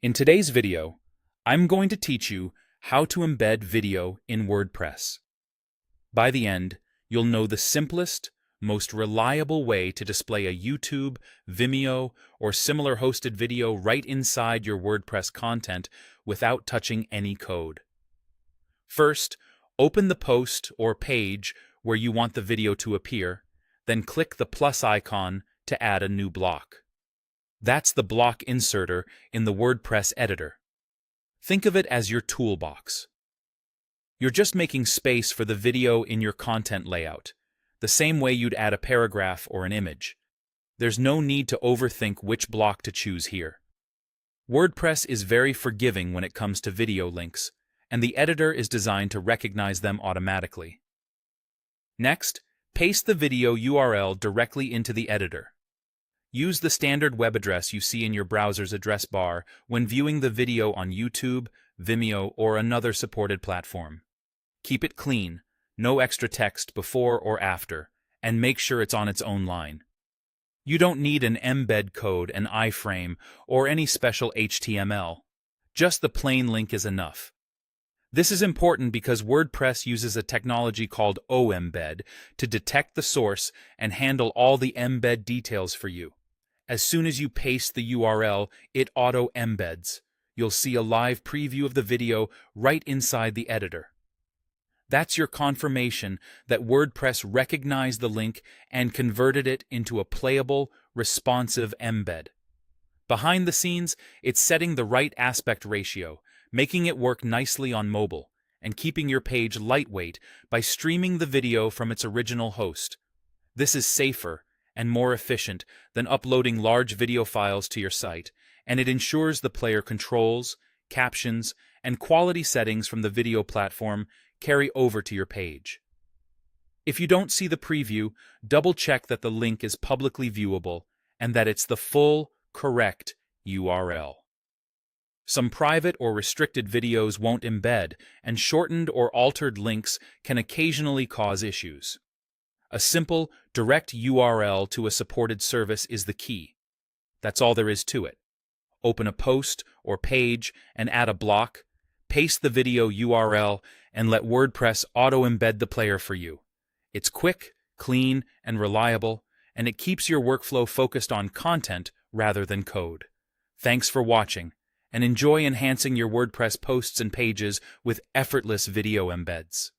In today's video, I'm going to teach you how to embed video in WordPress. By the end, you'll know the simplest, most reliable way to display a YouTube, Vimeo, or similar hosted video right inside your WordPress content without touching any code. First, open the post or page where you want the video to appear, then click the plus icon to add a new block. That's the block inserter in the WordPress editor. Think of it as your toolbox. You're just making space for the video in your content layout, the same way you'd add a paragraph or an image. There's no need to overthink which block to choose here. WordPress is very forgiving when it comes to video links, and the editor is designed to recognize them automatically. Next, paste the video URL directly into the editor. Use the standard web address you see in your browser's address bar when viewing the video on YouTube, Vimeo, or another supported platform. Keep it clean, no extra text before or after, and make sure it's on its own line. You don't need an embed code, an iframe, or any special HTML. Just the plain link is enough. This is important because WordPress uses a technology called Embed to detect the source and handle all the embed details for you. As soon as you paste the URL, it auto-embeds. You'll see a live preview of the video right inside the editor. That's your confirmation that WordPress recognized the link and converted it into a playable, responsive embed. Behind the scenes, it's setting the right aspect ratio, making it work nicely on mobile, and keeping your page lightweight by streaming the video from its original host. This is safer and more efficient than uploading large video files to your site, and it ensures the player controls, captions, and quality settings from the video platform carry over to your page. If you don't see the preview, double-check that the link is publicly viewable and that it's the full, correct URL. Some private or restricted videos won't embed, and shortened or altered links can occasionally cause issues. A simple, direct URL to a supported service is the key. That's all there is to it. Open a post or page and add a block, paste the video URL, and let WordPress auto-embed the player for you. It's quick, clean, and reliable, and it keeps your workflow focused on content rather than code. Thanks for watching, and enjoy enhancing your WordPress posts and pages with effortless video embeds.